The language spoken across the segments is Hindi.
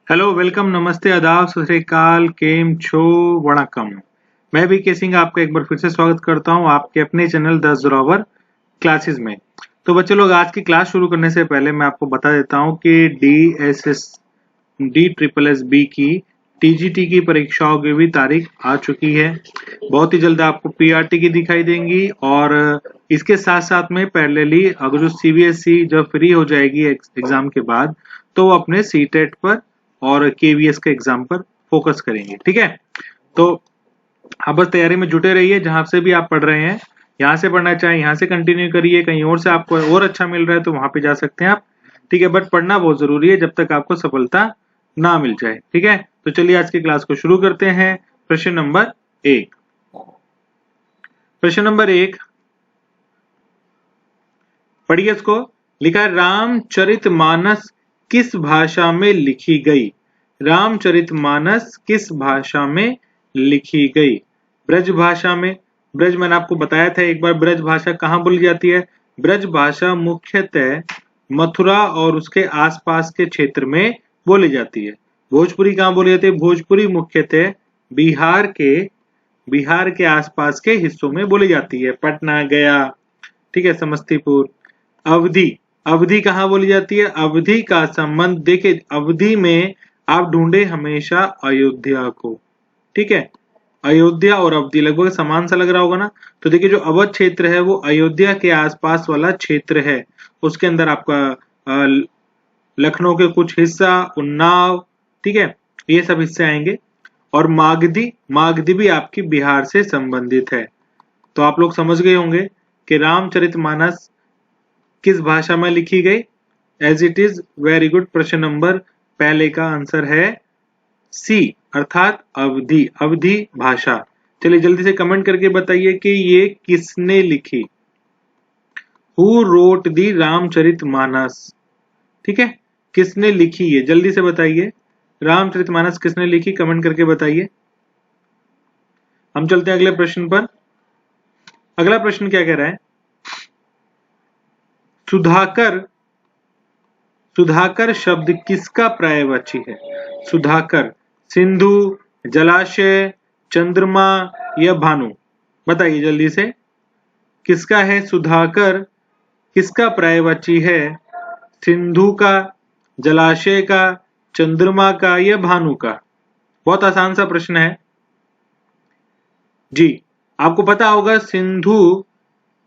हेलो, वेलकम, नमस्ते, आदाब, सत श्री अकाल, केम छो, वणकम। मैं वीके सिंह आपका एक बार फिर से स्वागत करता हूं आपके अपने चैनल 10 जोरावर क्लासेस में। तो बच्चे लोग, आज की क्लास शुरू करने से पहले मैं आपको बता देता हूं कि DSSB की TGT की परीक्षाओं की भी तारीख आ चुकी है। बहुत ही जल्द आपको PRT की दिखाई देंगी और इसके साथ साथ में पैरेलली अगर जो CBSE जब फ्री हो जाएगी एग्जाम के बाद, तो वो अपने CTET पर और KVS के एग्जाम पर फोकस करेंगे। ठीक है, तो आप बस तैयारी में जुटे रहिए। जहां से भी आप पढ़ रहे हैं, यहाँ से पढ़ना चाहें यहाँ से कंटिन्यू करिए, कहीं और से आपको और अच्छा मिल रहा है तो वहां पे जा सकते हैं आप। ठीक है, बट पढ़ना बहुत जरूरी है जब तक आपको सफलता ना मिल जाए। ठीक है, तो चलिए आज की क्लास को शुरू करते हैं। प्रश्न नंबर 1। प्रश्न नंबर 1 पढ़िए इसको। लिखा है, रामचरितमानस किस भाषा में लिखी गई? रामचरितमानस किस भाषा में लिखी गई? ब्रज भाषा में। ब्रज मैंने आपको बताया था एक बार, ब्रज भाषा कहाँ बोली जाती है? ब्रज भाषा मुख्यतः मथुरा और उसके आसपास के क्षेत्र में बोली जाती है। भोजपुरी कहाँ बोली जाती है? भोजपुरी मुख्यतः बिहार के आसपास के हिस्सों में बोली जाती है। पटना, गया, ठीक है, समस्तीपुर। अवधि, अवधि कहाँ बोली जाती है? अवधि का संबंध देखिए, अवधि में आप ढूंढे हमेशा अयोध्या को। ठीक है, अयोध्या और अवधि लगभग समान सा लग रहा होगा ना। तो देखिए, जो अवध क्षेत्र है वो अयोध्या के आसपास वाला क्षेत्र है। उसके अंदर आपका लखनऊ के कुछ हिस्सा, उन्नाव, ठीक है, ये सब हिस्से आएंगे। और मागधी, मागधी भी आपकी बिहार से संबंधित है। तो आप लोग समझ गए होंगे कि रामचरितमानस किस भाषा में लिखी गई। As it is, very good. प्रश्न नंबर पहले का आंसर है सी, अर्थात अवधि, अवधि भाषा। चलिए जल्दी से कमेंट करके बताइए कि ये किसने लिखी। हु रोट दी रामचरितमानस? ठीक है, किसने लिखी ये जल्दी से बताइए। रामचरितमानस किसने लिखी, कमेंट करके बताइए। हम चलते हैं अगले प्रश्न पर। अगला प्रश्न क्या कह रहा है? सुधाकर, सुधाकर शब्द किसका पर्यायवाची है? सुधाकर, सिंधु, जलाशय, चंद्रमा या भानु? बताइए जल्दी से, किसका है सुधाकर? किसका पर्यायवाची है? सिंधु का, जलाशय का, चंद्रमा का या भानु का? बहुत आसान सा प्रश्न है जी। आपको पता होगा सिंधु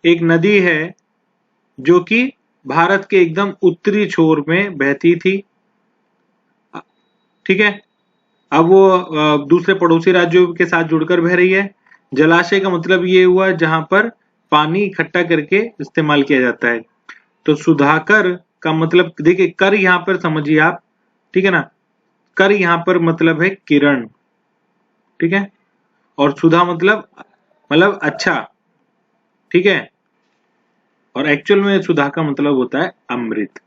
एक नदी है जो कि भारत के एकदम उत्तरी छोर में बहती थी। ठीक है, अब वो दूसरे पड़ोसी राज्यों के साथ जुड़कर बह रही है। जलाशय का मतलब ये हुआ जहां पर पानी इकट्ठा करके इस्तेमाल किया जाता है। तो सुधाकर का मतलब देखिए, कर यहां पर समझिए आप, ठीक है ना, कर यहां पर मतलब है किरण, ठीक है, और सुधा मतलब अच्छा, ठीक है, और एक्चुअल में सुधा का मतलब होता है अमृत।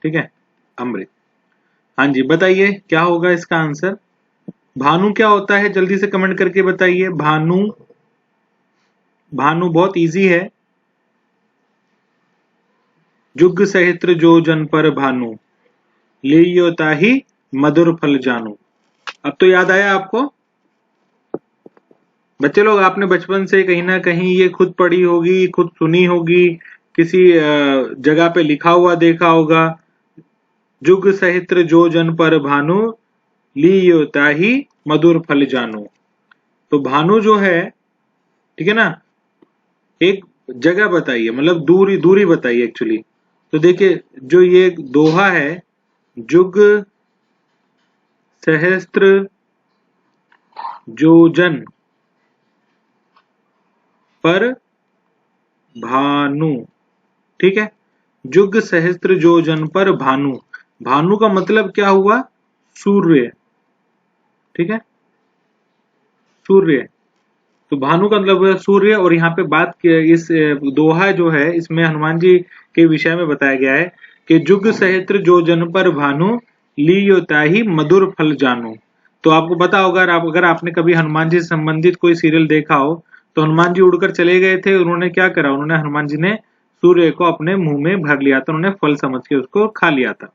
ठीक है, अमृत। हाँ जी, बताइए क्या होगा इसका आंसर। भानु क्या होता है, जल्दी से कमेंट करके बताइए। भानु, भानु बहुत इजी है। जुग सहस्त्र जो जन पर भानु, लियो ताहि मधुर फल जानू। अब तो याद आया आपको बच्चे लोग? आपने बचपन से कहीं ना कहीं ये खुद पढ़ी होगी, खुद सुनी होगी, किसी जगह पे लिखा हुआ देखा होगा। जुग सहस्त्र जो जन पर भानु, लियो ताहि मधुर फल जानू। तो भानु जो है, ठीक है ना, एक जगह बताइए, मतलब दूरी, दूरी बताइए एक्चुअली। तो देखिए, जो ये दोहा है, जुग सहस्त्र जोजन पर भानु, ठीक है, जुग सहस्त्र जोजन पर भानु। भानु का मतलब क्या हुआ? सूर्य, ठीक है, सूर्य। तो भानु का मतलब हुआ सूर्य। और यहाँ पे बात इस दोहा जो है इसमें हनुमान जी के विषय में बताया गया है कि जुग सहस्त्र जो जन पर भानु, लियो ताहि मधुर फल जानू। तो आपको पता होगा, अगर आपने कभी हनुमान जी से संबंधित कोई सीरियल देखा हो, तो हनुमान जी उड़कर चले गए थे, उन्होंने क्या करा, उन्होंने, हनुमान जी ने सूर्य को अपने मुंह में भर लिया था, उन्होंने फल समझ के उसको खा लिया था।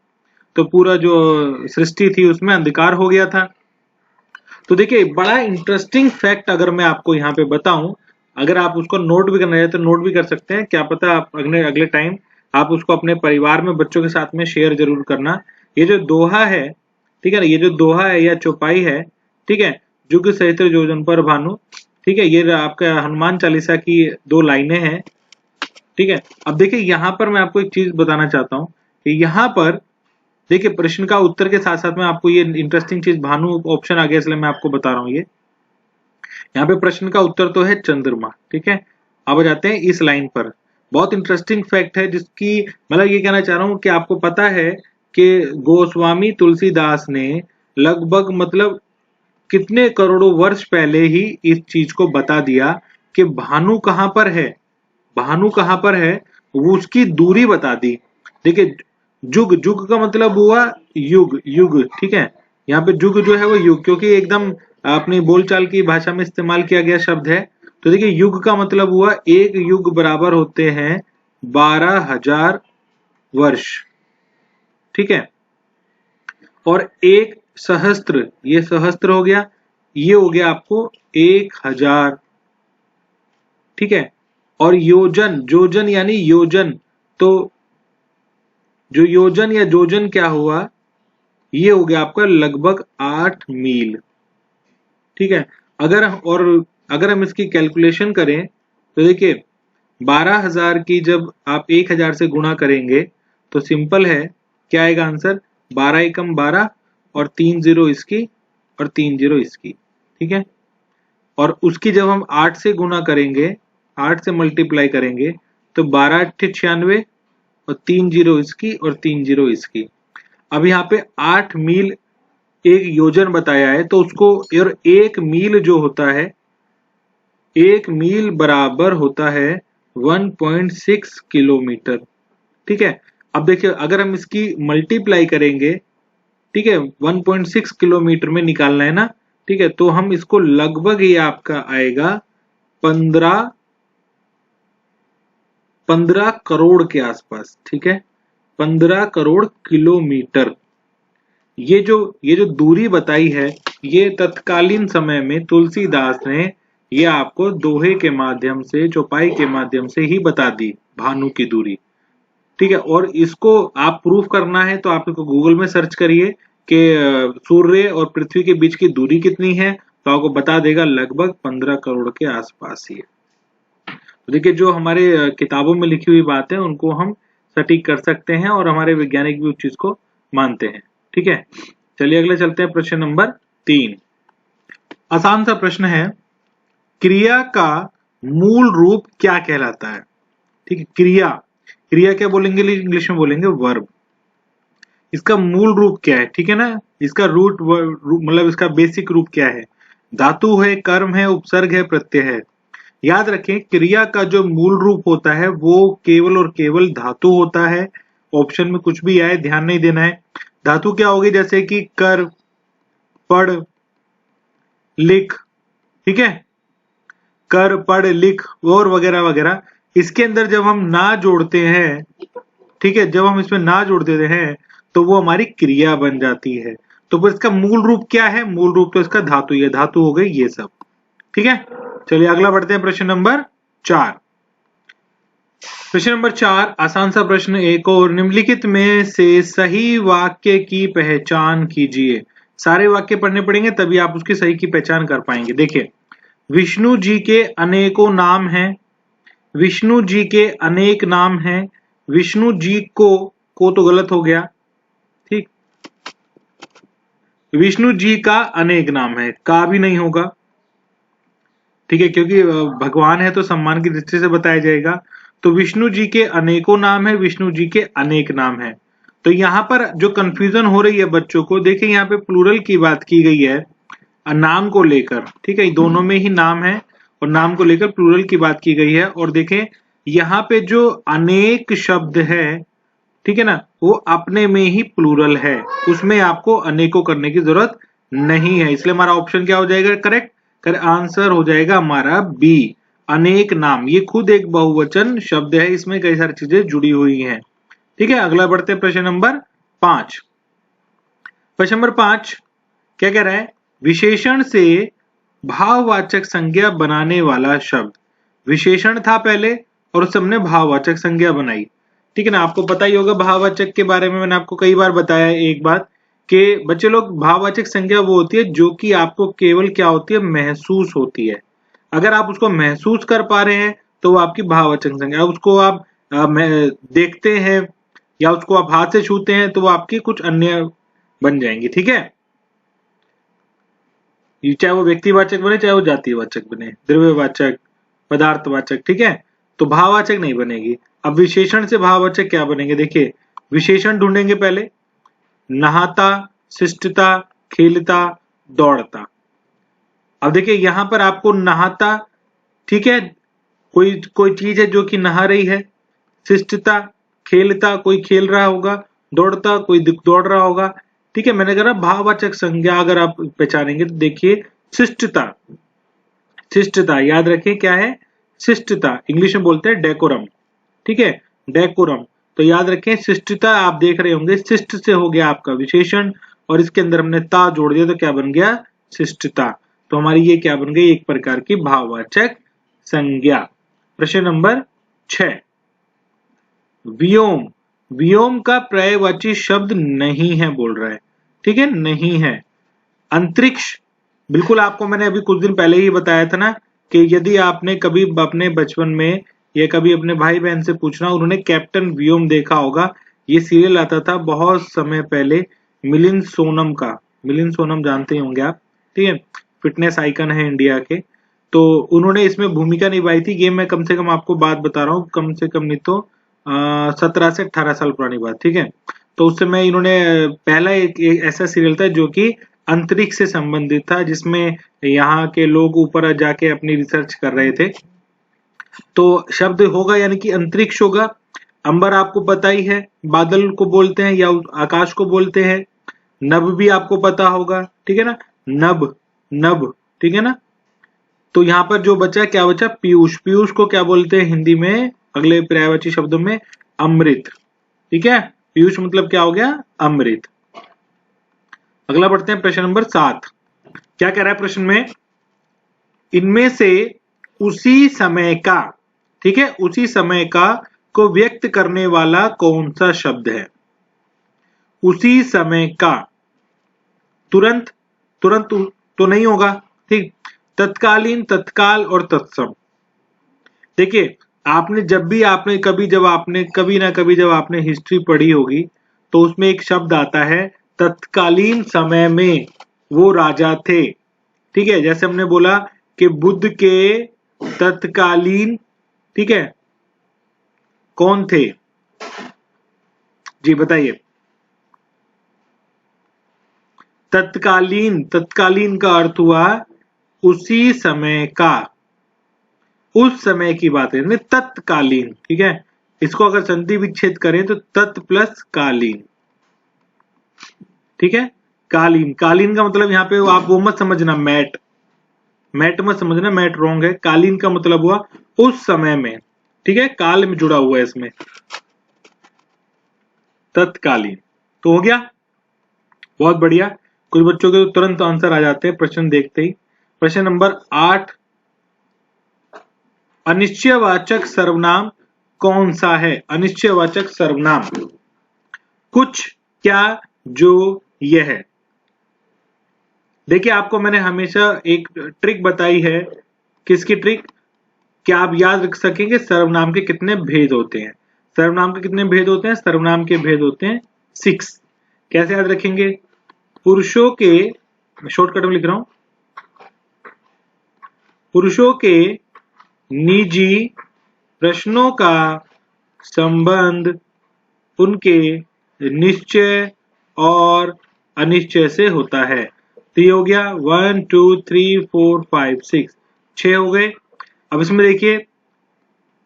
तो पूरा जो सृष्टि थी उसमें अंधकार हो गया था। तो देखिए बड़ा इंटरेस्टिंग फैक्ट अगर मैं आपको यहाँ पे बताऊं, अगर आप उसको नोट भी करना है तो नोट भी कर सकते हैं, क्या पता आप अगले टाइम आप उसको अपने परिवार में बच्चों के साथ में शेयर जरूर करना। ये जो दोहा है, ठीक है ना, ये जो दोहा है या चौपाई है, ठीक है, जुग सहस्त्र योजन पर भानु, ठीक है, ये आपका हनुमान चालीसा की 2 लाइनें हैं। ठीक है, अब देखिए यहाँ पर मैं आपको एक चीज बताना चाहता हूँ कि यहाँ पर देखिए प्रश्न का उत्तर के साथ साथ में आपको ये इंटरेस्टिंग चीज, भानु ऑप्शन आ गया इसलिए मैं आपको बता रहा हूँ। ये यहाँ पे प्रश्न का उत्तर तो है चंद्रमा। ठीक है, अब आ जाते हैं इस लाइन पर। बहुत इंटरेस्टिंग फैक्ट है जिसकी मतलब ये कहना चाह रहा हूँ कि आपको पता है कि गोस्वामी तुलसीदास ने लगभग मतलब कितने करोड़ों वर्ष पहले ही इस चीज को बता दिया कि भानु कहाँ पर है, भानु कहाँ पर है, वो उसकी दूरी बता दी। देखिए जुग, जुग का मतलब हुआ युग, युग, ठीक है, यहाँ पे जुग जो है वो युग, क्योंकि एकदम अपनी बोलचाल की भाषा में इस्तेमाल किया गया शब्द है। तो देखिए युग का मतलब हुआ एक युग बराबर होते हैं 12,000 वर्ष। ठीक है, और एक सहस्त्र, ये सहस्त्र हो गया, ये हो गया आपको 1,000। ठीक है, और योजन, जोजन यानी योजन, तो जो योजन या जोजन क्या हुआ, ये हो गया आपका लगभग 8 मील। ठीक है, अगर हम इसकी कैलकुलेशन करें तो देखिए 12,000 की जब आप 1,000 से गुणा करेंगे तो सिंपल है, क्या आएगा आंसर, 12 एकम 12 और 3 जीरो इसकी और 3 जीरो इसकी। ठीक है, और उसकी जब हम 8 से गुणा करेंगे, 8 से मल्टीप्लाई करेंगे तो 12 अट्ठे 96 और 3 जीरो इसकी और 3 जीरो इसकी। अब यहाँ पे 8 मील एक योजन बताया है, तो उसको, और 1 मील जो होता है, 1 मील बराबर होता है 1.6 किलोमीटर। ठीक है, अब देखिए अगर हम इसकी मल्टीप्लाई करेंगे, ठीक है, 1.6 किलोमीटर में निकालना है ना, ठीक है, तो हम इसको लगभग ये आपका आएगा 15 करोड़ के आसपास। ठीक है, 15 करोड़ किलोमीटर। ये जो दूरी बताई है, ये तत्कालीन समय में तुलसीदास ने ये आपको दोहे के माध्यम से, चौपाई के माध्यम से ही बता दी भानु की दूरी। ठीक है, और इसको आप प्रूफ करना है तो आप इसको गूगल में सर्च करिए कि सूर्य और पृथ्वी के बीच की दूरी कितनी है, तो आपको बता देगा लगभग 15 करोड़ के आसपास ही है। तो देखिए जो हमारे किताबों में लिखी हुई बात है उनको हम सटीक कर सकते हैं और हमारे वैज्ञानिक भी उस चीज को मानते हैं। ठीक है, चलिए अगले चलते हैं, प्रश्न नंबर 3। आसान सा प्रश्न है, क्रिया का मूल रूप क्या कहलाता है। ठीक है, क्रिया, क्रिया क्या बोलेंगे, इंग्लिश में बोलेंगे वर्ब। इसका मूल रूप क्या है, ठीक है ना, इसका रूट मतलब इसका बेसिक रूप क्या है, धातु है, कर्म है, उपसर्ग है, प्रत्यय है। याद रखें क्रिया का जो मूल रूप होता है वो केवल और केवल धातु होता है। ऑप्शन में कुछ भी आए ध्यान नहीं देना है। धातु क्या होगी, जैसे कि कर, पढ़, लिख, ठीक है, कर, पढ़, लिख और वगैरह वगैरह। इसके अंदर जब हम ना जोड़ते हैं, ठीक है, जब हम इसमें ना जोड़ देते हैं तो वो हमारी क्रिया बन जाती है। तो फिर इसका मूल रूप क्या है, मूल रूप तो इसका धातु, ये धातु हो गई ये सब। ठीक है, चलिए अगला बढ़ते हैं, प्रश्न नंबर 4। प्रश्न नंबर 4 आसान सा प्रश्न, एक और, निम्नलिखित में से सही वाक्य की पहचान कीजिए। सारे वाक्य पढ़ने पड़ेंगे तभी आप उसकी सही की पहचान कर पाएंगे। देखिए, विष्णु जी के अनेकों नाम हैं, विष्णु जी के अनेक नाम हैं, विष्णु जी को तो गलत हो गया, ठीक, विष्णु जी का अनेक नाम है, का भी नहीं होगा, ठीक है, क्योंकि भगवान है तो सम्मान की दृष्टि से बताया जाएगा। तो विष्णु जी के अनेकों नाम है, विष्णु जी के अनेक नाम है। तो यहाँ पर जो कंफ्यूजन हो रही है बच्चों को, देखिए यहाँ पे प्लूरल की बात की गई है नाम को लेकर, ठीक है, दोनों में ही नाम है और नाम को लेकर प्लूरल की बात की गई है। और देखें यहाँ पे जो अनेक शब्द है, ठीक है ना, वो अपने में ही प्लूरल है, उसमें आपको अनेकों करने की जरूरत नहीं है। इसलिए हमारा ऑप्शन क्या हो जाएगा, करेक्ट आंसर हो जाएगा हमारा बी, अनेक नाम। ये खुद एक बहुवचन शब्द है, इसमें कई सारी चीजें जुड़ी हुई हैं। ठीक है, अगला बढ़ते हैं, प्रश्न नंबर 5। प्रश्न नंबर 5 क्या कह रहा है? विशेषण से भाववाचक संज्ञा बनाने वाला शब्द। विशेषण था पहले और उस हमने भाववाचक संज्ञा बनाई, ठीक है ना। आपको पता ही होगा भाववाचक के बारे में, मैंने आपको कई बार बताया है एक बात कि बच्चे लोग, भाववाचक संज्ञा वो होती है जो कि आपको केवल क्या होती है, महसूस होती है। अगर आप उसको महसूस कर पा रहे हैं तो वो आपकी भाववाचक संज्ञा। उसको आप देखते हैं या उसको आप हाथ से छूते हैं तो वो आपकी कुछ अन्य बन जाएंगी, ठीक है। चाहे वो व्यक्तिवाचक बने, चाहे वो जातिवाचक बने, द्रव्यवाचक, पदार्थवाचक, ठीक है। तो भाववाचक नहीं बनेगी। अब विशेषण से भाववाचक क्या बनेंगे? देखिए, विशेषण ढूंढेंगे पहले। नहाता, शिष्टता, खेलता, दौड़ता। अब देखिए यहां पर आपको नहाता, ठीक है, कोई चीज है जो कि नहा रही है। शिष्टता, खेलता, कोई खेल रहा होगा। दौड़ता, कोई दौड़ रहा होगा, ठीक है। मैंने कहा भाववाचक संज्ञा अगर आप पहचानेंगे तो देखिए, शिष्टता। शिष्टता याद रखें क्या है? शिष्टता इंग्लिश में बोलते हैं डेकोरम, ठीक है, डेकोरम। तो याद रखें शिष्टता, आप देख रहे होंगे शिष्ट से हो गया आपका विशेषण और इसके अंदर हमने ता जोड़ दिया तो क्या बन गया? शिष्टता। तो हमारी ये क्या बन गई? एक प्रकार की भाववाचक संज्ञा। प्रश्न नंबर 6, व्योम। व्योम का पर्यायवाची शब्द नहीं है बोल रहा है, ठीक है, नहीं है। अंतरिक्ष, बिल्कुल आपको मैंने अभी कुछ दिन पहले ही बताया था ना कि यदि आपने कभी अपने बचपन में या कभी अपने भाई बहन से पूछना, उन्होंने कैप्टन व्योम देखा होगा। ये सीरियल आता था बहुत समय पहले, मिलिंद सोनम का। मिलिंद सोनम जानते ही होंगे आप, ठीक है, फिटनेस आइकन है इंडिया के। तो उन्होंने इसमें भूमिका निभाई थी। ये मैं कम से कम आपको बात बता रहा हूँ, कम से कम नहीं तो 17 से 18 साल पुरानी बात, ठीक है। तो उस समय इन्होंने पहला एक ऐसा सीरियल था जो कि अंतरिक्ष से संबंधित था, जिसमें यहाँ के लोग ऊपर जाके अपनी रिसर्च कर रहे थे। तो शब्द होगा यानी कि अंतरिक्ष होगा। अंबर आपको पता ही है, बादल को बोलते हैं या आकाश को बोलते हैं। नभ भी आपको पता होगा, ठीक है ना, नभ, नभ, ठीक है ना। तो यहाँ पर जो बचा क्या बचा? पीयूष। पीयूष को क्या बोलते हैं हिंदी में? अगले पर्यायवाची शब्दों में अमृत, ठीक है। पीयूष मतलब क्या हो गया? अमृत। अगला बढ़ते हैं प्रश्न नंबर 7। क्या कह रहा है प्रश्न में? इनमें से उसी समय का, ठीक है, उसी समय का को व्यक्त करने वाला कौन सा शब्द है? उसी समय का। तुरंत, तुरंत तो नहीं होगा, ठीक। तत्कालीन, तत्काल और तत्सम। देखिए, आपने जब भी आपने कभी जब आपने कभी ना कभी जब आपने हिस्ट्री पढ़ी होगी तो उसमें एक शब्द आता है तत्कालीन समय में वो राजा थे, ठीक है। जैसे हमने बोला कि बुद्ध के तत्कालीन, ठीक है, कौन थे? जी बताइए। तत्कालीन, तत्कालीन का अर्थ हुआ उसी समय का, उस समय की बात है, तत्कालीन, ठीक है। इसको अगर संधि विच्छेद करें तो तत् प्लस कालीन, ठीक है। कालीन, कालीन का मतलब यहाँ पे आप वो मत समझना मैट, मैट मत समझना, मैट रॉन्ग है। कालीन का मतलब हुआ उस समय में, ठीक है, काल में जुड़ा हुआ है इसमें, तत्कालीन। तो हो गया, बहुत बढ़िया। कुछ बच्चों के तो तुरंत आंसर आ जाते हैं प्रश्न देखते ही। प्रश्न नंबर 8, अनिश्चयवाचक सर्वनाम कौन सा है? अनिश्चयवाचक सर्वनाम, कुछ, क्या, जो, यह है। देखिए, आपको मैंने हमेशा एक ट्रिक बताई है। किसकी ट्रिक? क्या आप याद रख सकेंगे सर्वनाम के कितने भेद होते हैं? सर्वनाम के कितने भेद होते हैं? सर्वनाम के भेद होते हैं 6। कैसे याद रखेंगे? पुरुषों के, शॉर्टकट में लिख रहा हूं, पुरुषों के निजी प्रश्नों का संबंध उनके निश्चय और अनिश्चय से होता है। तो ये हो गया 1 2 3 4 5 6, 6 हो गए। अब इसमें देखिए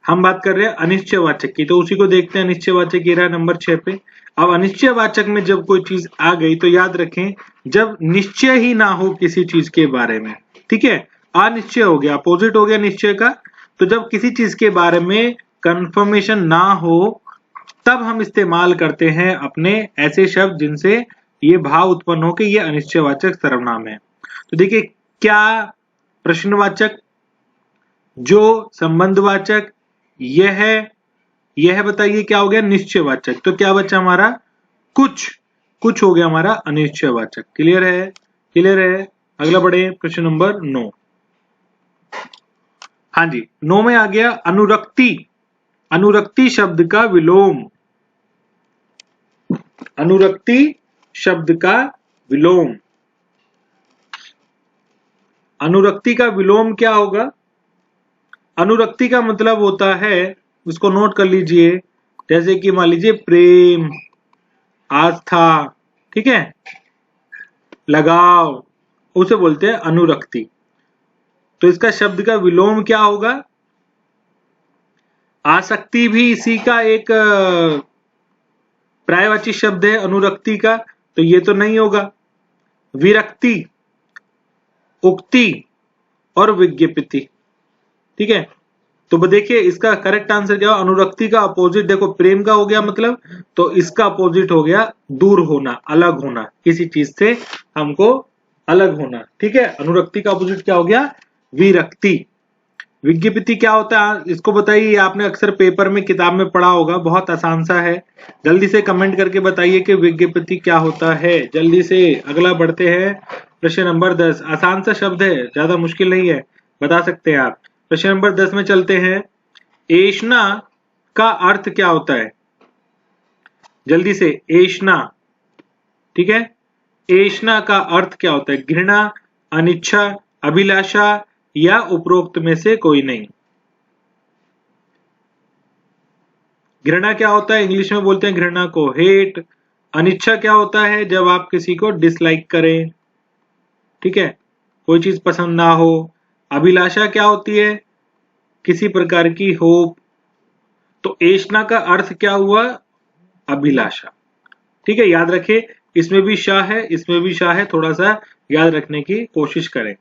हम बात कर रहे हैं अनिश्चयवाचक की, तो उसी को देखते हैं। अनिश्चयवाचक ये रहा नंबर 6 पे। अब अनिश्चयवाचक में जब कोई चीज आ गई तो याद रखें, जब निश्चय ही ना हो किसी चीज के बारे में, ठीक है, अनिश्चय हो गया, अपोजिट हो गया निश्चय का। तो जब किसी चीज के बारे में कंफर्मेशन ना हो तब हम इस्तेमाल करते हैं अपने ऐसे शब्द जिनसे ये भाव उत्पन्न हो कि ये अनिश्चयवाचक सर्वनाम है। तो देखिए, क्या प्रश्नवाचक, जो संबंधवाचक, यह बताइए क्या हो गया, निश्चयवाचक। तो क्या बचा हमारा, कुछ हो गया हमारा अनिश्चयवाचक। क्लियर है, क्लियर है। अगला बढ़े, प्रश्न नंबर 9। हाँ जी, 9 में आ गया अनुरक्ति। अनुरक्ति शब्द का विलोम। अनुरक्ति शब्द का विलोम। अनुरक्ति का विलोम क्या होगा? अनुरक्ति का मतलब होता है, इसको नोट कर लीजिए, जैसे कि मान लीजिए प्रेम, आस्था, ठीक है, लगाव, उसे बोलते हैं अनुरक्ति। तो इसका शब्द का विलोम क्या होगा? आसक्ति भी इसी का एक पर्यायवाची शब्द है अनुरक्ति का, तो ये तो नहीं होगा। विरक्ति, उक्ति और विज्ञप्ति, ठीक है। तो देखिए इसका करेक्ट आंसर क्या हो, अनुरक्ति का अपोजिट देखो प्रेम का हो गया मतलब, तो इसका अपोजिट हो गया दूर होना, अलग होना, किसी चीज से हमको अलग होना, ठीक है। अनुरक्ति का अपोजिट क्या हो गया, विरक्ति। विज्ञप्ति क्या होता है, इसको बताइए, आपने अक्सर पेपर में किताब में पढ़ा होगा, बहुत आसान सा है। जल्दी से कमेंट करके बताइए कि विज्ञप्ति क्या होता है, जल्दी से। अगला बढ़ते हैं, प्रश्न नंबर 10। आसान सा शब्द है, ज्यादा मुश्किल नहीं है, बता सकते हैं आप। प्रश्न नंबर 10 में चलते हैं। ऐष्णा का अर्थ क्या होता है? जल्दी से, ऐष्णा, ठीक है। ऐष्णा का अर्थ क्या होता है? घृणा, अनिच्छा, अभिलाषा या उपरोक्त में से कोई नहीं। घृणा क्या होता है? इंग्लिश में बोलते हैं घृणा को हेट। अनिच्छा क्या होता है? जब आप किसी को डिसलाइक करें, ठीक है, कोई चीज पसंद ना हो। अभिलाषा क्या होती है? किसी प्रकार की होप। तो ऐष्णा का अर्थ क्या हुआ? अभिलाषा, ठीक है। याद रखें, इसमें भी शाह है, इसमें भी शाह है, थोड़ा सा याद रखने की कोशिश करें,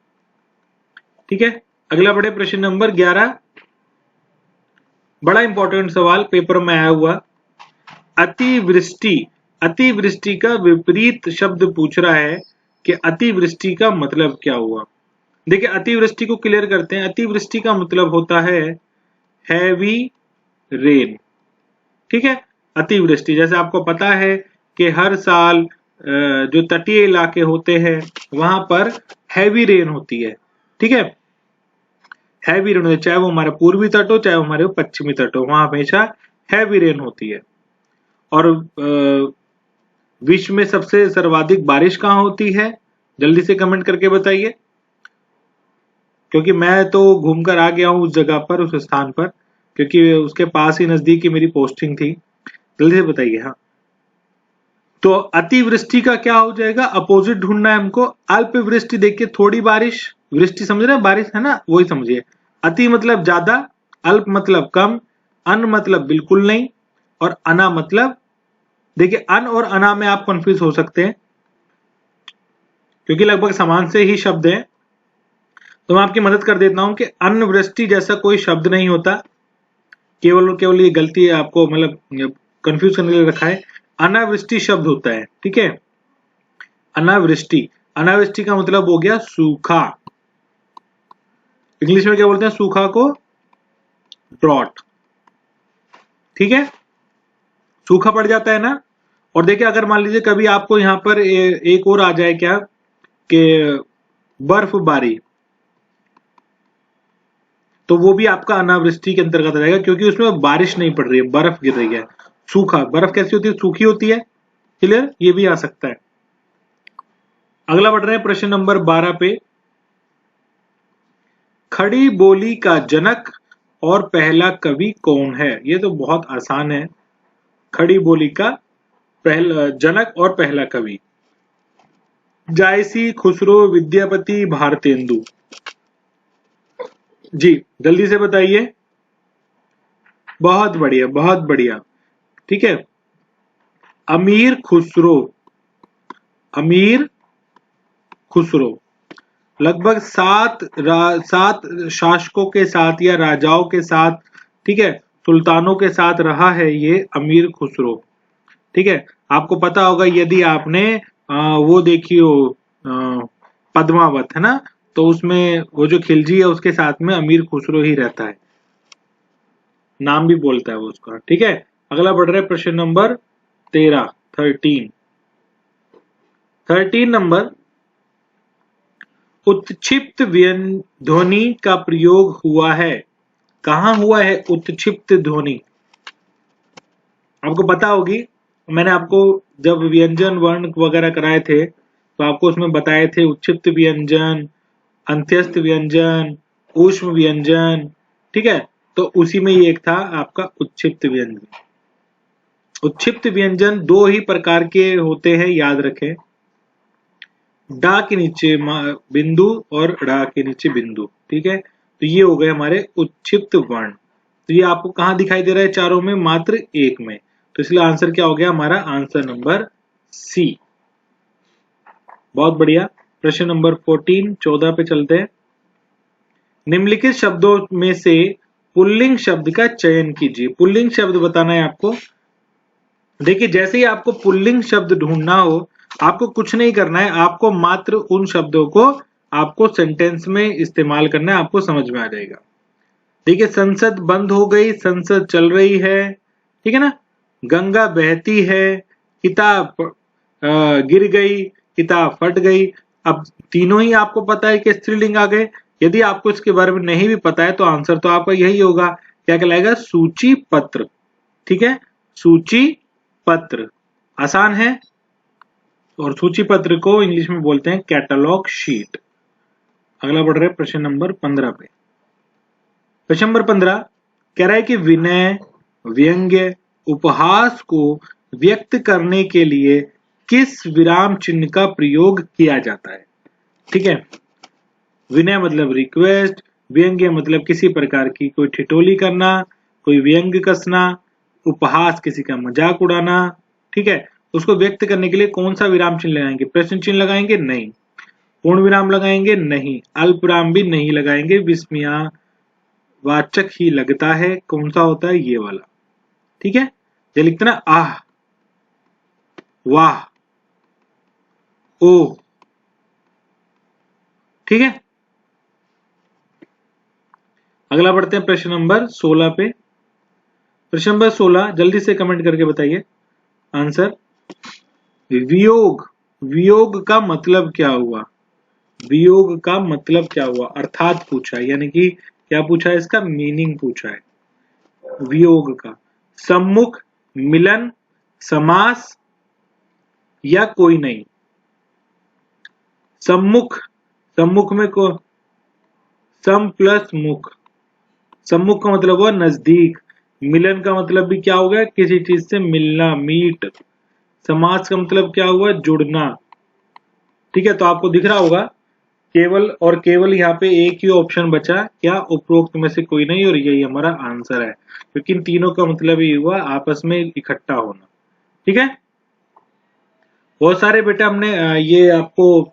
ठीक है। अगला बढ़े, प्रश्न नंबर 11। बड़ा इंपॉर्टेंट सवाल पेपर में आया हुआ। अतिवृष्टि, अतिवृष्टि का विपरीत शब्द पूछ रहा है कि अतिवृष्टि का मतलब क्या हुआ। देखिए, अतिवृष्टि को क्लियर करते हैं। अतिवृष्टि का मतलब होता है हैवी रेन, ठीक है। अतिवृष्टि, जैसे आपको पता है कि हर साल जो तटीय इलाके होते हैं वहां पर हैवी रेन होती है, ठीक है। हैवी रेन होती है, चाहे वो हमारा पूर्वी तट हो, चाहे वो हमारे पश्चिमी तट हो, वहां हमेशा हैवी रेन होती है। और विश्व में सबसे सर्वाधिक बारिश कहाँ होती है? जल्दी से कमेंट करके बताइए, क्योंकि मैं तो घूमकर आ गया हूं उस जगह पर, उस स्थान पर, क्योंकि उसके पास ही नजदीक ही मेरी पोस्टिंग थी। जल्दी से बताइए। हाँ, तो अतिवृष्टि का क्या हो जाएगा? अपोजिट ढूंढना है हमको। अल्पवृष्टि, देखिए थोड़ी बारिश, वृष्टि समझ रहे हैं, बारिश है ना, वही समझिए। अति मतलब ज्यादा, अल्प मतलब कम, अन मतलब बिल्कुल नहीं, और अना मतलब, देखिए अन और अना में आप कंफ्यूज हो सकते हैं क्योंकि लगभग समान से ही शब्द हैं। तो मैं आपकी मदद कर देता हूं कि अनवृष्टि जैसा कोई शब्द नहीं होता, केवल ये गलती है, आपको मतलब कंफ्यूज करने के लिए रखा है। अनावृष्टि शब्द होता है, ठीक है। अनावृष्टि, अनावृष्टि का मतलब हो गया सूखा। इंग्लिश में क्या बोलते हैं सूखा को? ड्रॉट, ठीक है। सूखा पड़ जाता है ना। और देखिए, अगर मान लीजिए कभी आपको यहां पर एक और आ जाए क्या, कि बर्फबारी, तो वो भी आपका अनावृष्टि के अंतर्गत रहेगा, क्योंकि उसमें बारिश नहीं पड़ रही है, बर्फ गिर रही है। सूखा, बर्फ कैसी होती है? सूखी होती है। क्लियर, ये भी आ सकता है। अगला बढ़ रहे हैं प्रश्न नंबर 12 पे। खड़ी बोली का जनक और पहला कवि कौन है? ये तो बहुत आसान है। खड़ी बोली का पहला जनक और पहला कवि, जायसी, खुसरो, विद्यापति, भारतेंदु। जी जल्दी से बताइए। बहुत बढ़िया, बहुत बढ़िया, ठीक है। अमीर खुसरो, अमीर खुसरो लगभग 7 शासकों के साथ या राजाओं के साथ, ठीक है, सुल्तानों के साथ रहा है ये अमीर खुसरो, ठीक है। आपको पता होगा, यदि आपने वो देखियो पद्मावत है ना, तो उसमें वो जो खिलजी है उसके साथ में अमीर खुसरो ही रहता है, नाम भी बोलता है वो उसका। ठीक है, अगला बढ़ रहा है प्रश्न नंबर 13, 13 नंबर, उत्क्षिप्त ध्वनि का प्रयोग हुआ है, कहाँ हुआ है उत्क्षिप्त ध्वनि? आपको पता होगी, मैंने आपको जब व्यंजन वर्ण वगैरह कराए थे तो आपको उसमें बताए थे उत्क्षिप्त व्यंजन, अंत्यस्थ व्यंजन, ऊष्म व्यंजन। ठीक है, तो उसी में ये एक था आपका उत्क्षिप्त व्यंजन। उत्क्षिप्त व्यंजन दो ही प्रकार के होते हैं, याद रखें, डा के नीचे बिंदु और डा के नीचे बिंदु। ठीक है, तो ये हो गए हमारे उत्क्षिप्त वर्ण। तो ये आपको कहां दिखाई दे रहा है चारों में? मात्र एक में। तो इसलिए आंसर क्या हो गया हमारा? Answer number C. बहुत बढ़िया। प्रश्न नंबर 14, 14 पे चलते हैं। निम्नलिखित शब्दों में से पुल्लिंग शब्द का चयन कीजिए। पुल्लिंग शब्द बताना है आपको। देखिए, जैसे ही आपको पुल्लिंग शब्द ढूंढना हो, आपको कुछ नहीं करना है, आपको मात्र उन शब्दों को आपको सेंटेंस में इस्तेमाल करना है, आपको समझ में आ जाएगा। देखिए, संसद बंद हो गई, संसद चल रही है, ठीक है ना, गंगा बहती है, किताब गिर गई, किताब फट गई। अब तीनों ही आपको पता है कि स्त्रीलिंग आ गए। यदि आपको इसके बारे में नहीं भी पता है तो आंसर तो आपका यही होगा, क्या कहलाएगा? सूची पत्र। ठीक है, सूची पत्र आसान है, और सूची पत्र को इंग्लिश में बोलते हैं कैटलॉग शीट। अगला बढ़ रहा है प्रश्न नंबर 15 पे। प्रश्न नंबर 15 कह रहा है कि विनय, व्यंग्य, उपहास को व्यक्त करने के लिए किस विराम चिन्ह का प्रयोग किया जाता है? ठीक है, विनय मतलब रिक्वेस्ट, व्यंग्य मतलब किसी प्रकार की कोई ठिठोली करना, कोई व्यंग कसना, उपहास किसी का मजाक उड़ाना। ठीक है, उसको व्यक्त करने के लिए कौन सा विराम चिन्ह लगाएंगे? प्रश्न चिन्ह लगाएंगे? नहीं। पूर्ण विराम लगाएंगे? नहीं। अल्प विराम भी नहीं लगाएंगे, विस्मया वाचक ही लगता है। कौन सा होता है? ये वाला। ठीक है, ये लिखते ना, आह, वाह, ओ। ठीक है, अगला बढ़ते हैं प्रश्न नंबर 16 पे। प्रश्न नंबर 16 जल्दी से कमेंट करके बताइए आंसर। वियोग, वियोग का मतलब क्या हुआ? वियोग का मतलब क्या हुआ? अर्थात पूछा है, यानी कि क्या पूछा है? इसका मीनिंग पूछा है वियोग का। सम्मुख, मिलन, समास या कोई नहीं? सम्मुख, सम्मुख में को सम प्लस मुख, सम्मुख का मतलब हुआ नजदीक। मिलन का मतलब भी क्या हो गया? किसी चीज से मिलना, मीट। समास का मतलब क्या हुआ? जुड़ना। ठीक है, तो आपको दिख रहा होगा केवल और केवल यहाँ पे एक ही ऑप्शन बचा, क्या? उपरोक्त में से कोई नहीं, और यही हमारा आंसर है, क्योंकि इन तीनों का मतलब ये हुआ आपस में इकट्ठा होना। ठीक है, बहुत सारे बेटा हमने ये आपको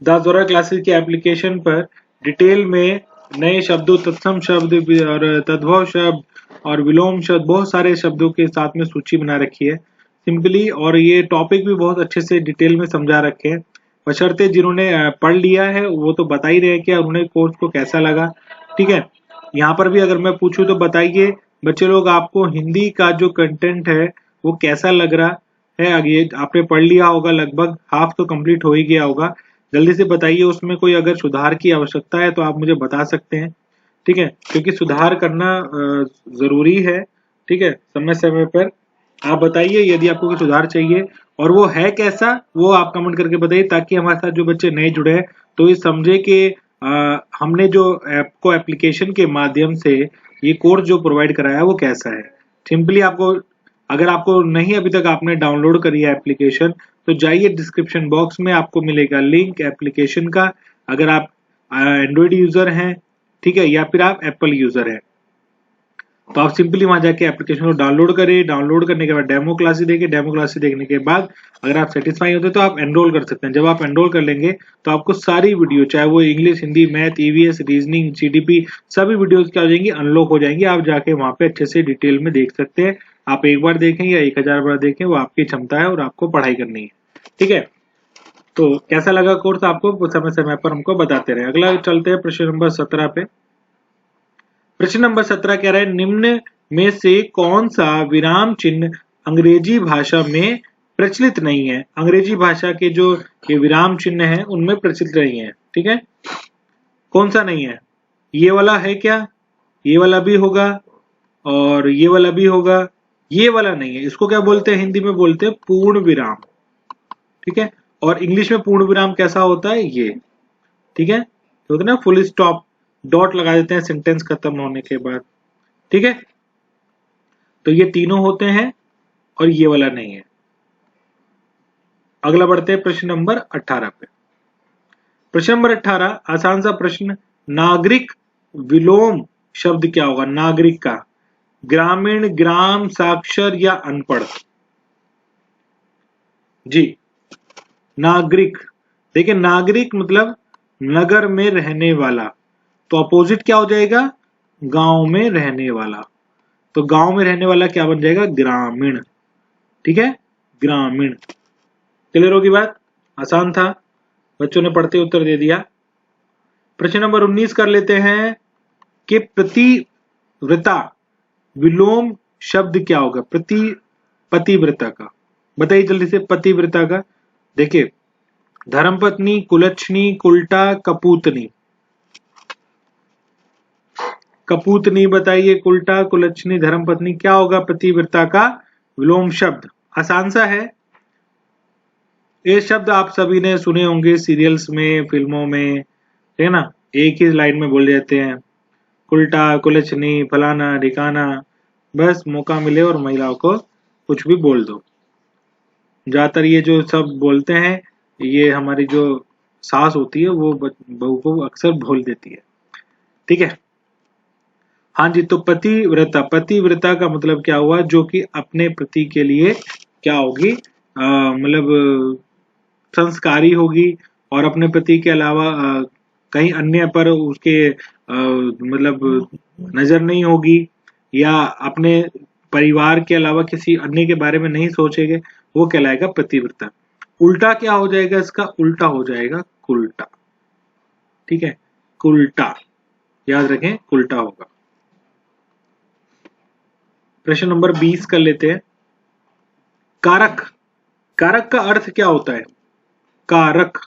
दासोरा क्लासेस के एप्लीकेशन पर डिटेल में नए शब्दों, तत्सम शब्द और तद्भव शब्द और विलोम शब्द, बहुत सारे शब्दों के साथ में सूची बना रखी है सिंपली, और ये टॉपिक भी बहुत अच्छे से डिटेल में समझा रखे हैं। बशर्ते जिन्होंने पढ़ लिया है वो तो बता ही रहे हैं कि उन्हें कोर्स को कैसा लगा। ठीक है, यहाँ पर भी अगर मैं पूछूं तो बताइए बच्चे लोग, आपको हिंदी का जो कंटेंट है वो कैसा लग रहा है? आगे आपने पढ़ लिया होगा, लगभग हाफ तो कंप्लीट हो ही गया होगा। जल्दी से बताइए, उसमें कोई अगर सुधार की आवश्यकता है तो आप मुझे बता सकते हैं। ठीक है, क्योंकि सुधार करना जरूरी है। ठीक है, समय समय पर आप बताइए यदि आपको कोई सुधार चाहिए, और वो है कैसा, वो आप कमेंट करके बताइए, ताकि हमारे साथ जो बच्चे नए जुड़े हैं तो ये समझे कि हमने जो आपको एप्लीकेशन के माध्यम से ये कोर्स जो प्रोवाइड कराया है वो कैसा है। सिंपली आपको, अगर आपको नहीं अभी तक आपने डाउनलोड करी है एप्लीकेशन, तो जाइए डिस्क्रिप्शन बॉक्स में आपको मिलेगा लिंक एप्लीकेशन का। अगर आप एंड्रॉइड यूजर हैं, ठीक है, या फिर आप एप्पल यूजर हैं, तो आप सिंपली वहां जाके एप्लीकेशन को डाउनलोड करें। डाउनलोड करने के बाद डेमो क्लासेस देखिए, डेमो क्लासेस देखने के बाद अगर आप सेटिस्फाई होते हैं तो आप एनरोल कर सकते हैं। जब आप एनरोल कर लेंगे तो आपको सारी वीडियो, चाहे वो English, Hindi, math, EVS, reasoning, GDP, सभी वीडियोस क्या हो जाएंगी? अनलॉक हो जाएंगी। आप जाके वहां पे अच्छे से डिटेल में देख सकते हैं। आप एक बार देखें या 1000 बार देखें, वो आपकी क्षमता है और आपको पढ़ाई करनी है। ठीक है, तो कैसा लगा कोर्स आपको, समय समय पर हमको बताते रहे। अगला चलते हैं प्रश्न नंबर 17 पे। प्रश्न नंबर 17 कह रहा है, निम्न में से कौन सा विराम चिन्ह अंग्रेजी भाषा में प्रचलित नहीं है। अंग्रेजी भाषा के जो ये विराम चिन्ह है उनमें प्रचलित नहीं है। ठीक है, कौन सा नहीं है? ये वाला है क्या? ये वाला भी होगा और ये वाला भी होगा, ये वाला नहीं है। इसको क्या बोलते हैं? हिंदी में बोलते हैं पूर्ण विराम। ठीक है, और इंग्लिश में पूर्ण विराम कैसा होता है? ये। ठीक है, तो होता है ना फुल स्टॉप, डॉट लगा देते हैं सेंटेंस खत्म होने के बाद। ठीक है, तो ये तीनों होते हैं और ये वाला नहीं है। अगला बढ़ते हैं प्रश्न नंबर 18 पे। प्रश्न नंबर 18 आसान सा प्रश्न, नागरिक विलोम शब्द क्या होगा? नागरिक का ग्रामीण, ग्राम, साक्षर या अनपढ़? जी, नागरिक। देखिए, नागरिक मतलब नगर में रहने वाला, तो अपोजिट क्या हो जाएगा? गांव में रहने वाला। तो गांव में रहने वाला क्या बन जाएगा? ग्रामीण। ठीक है, ग्रामीण। क्लियर होगी बात? आसान था, बच्चों ने पढ़ते उत्तर दे दिया। प्रश्न नंबर 19 कर लेते हैं कि पतिव्रता विलोम शब्द क्या होगा? पतिव्रता का बताइए जल्दी से। पतिव्रता का देखिए, धर्मपत्नी, कुलच्छनी, कुल्टा, कपूतनी। कपूतनी बताइए, कुल्टा, कुलच्छनी, धर्मपत्नी, क्या होगा पतिव्रता का विलोम शब्द? आसान सा है। ये शब्द आप सभी ने सुने होंगे सीरियल्स में, फिल्मों में, है ना? एक ही लाइन में बोल जाते हैं, कुल्टा, कुलच्छनी, फलाना ढिकाना। बस मौका मिले और महिलाओं को कुछ भी बोल दो। ज्यादातर ये जो सब बोलते हैं, ये हमारी जो सास होती है वो बहू को अक्सर बोल देती है। ठीक है, हाँ जी। तो पतिव्रता, पतिव्रता का मतलब क्या हुआ? जो कि अपने पति के लिए क्या होगी? मतलब संस्कारी होगी और अपने पति के अलावा कहीं अन्य पर उसके मतलब नजर नहीं होगी, या अपने परिवार के अलावा किसी अन्य के बारे में नहीं सोचेंगे, वो कहलाएगा पतिव्रता। उल्टा क्या हो जाएगा इसका? उल्टा हो जाएगा कुल्टा। ठीक है, कुल्टा, याद रखें कुल्टा होगा। प्रश्न नंबर 20 कर लेते हैं। कारक, कारक का अर्थ क्या होता है? कारक,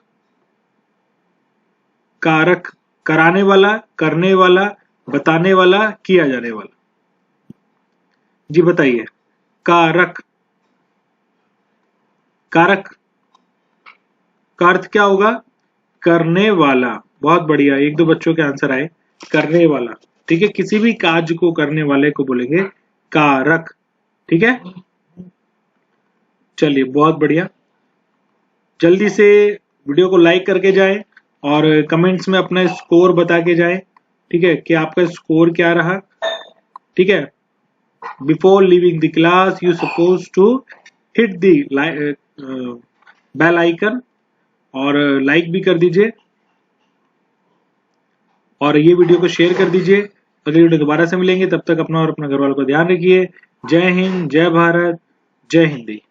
कारक कराने वाला, करने वाला, बताने वाला, किया जाने वाला। जी बताइए, कारक, कारक का अर्थ क्या होगा? करने वाला। बहुत बढ़िया, एक दो बच्चों के आंसर आए, करने वाला। ठीक है, किसी भी कार्य को करने वाले को बोलेंगे कारक। ठीक है, चलिए बहुत बढ़िया। जल्दी से वीडियो को लाइक करके जाएं और कमेंट्स में अपना स्कोर बता के जाएं। ठीक है, कि आपका स्कोर क्या रहा। ठीक है, before leaving the class you suppose to hit the bell icon और लाइक भी कर दीजिए और ये वीडियो को शेयर कर दीजिए। अगली वीडियो दोबारा से मिलेंगे, तब तक अपना और अपना घर वालों का ध्यान रखिए। जय हिंद, जय भारत, जय हिंदी।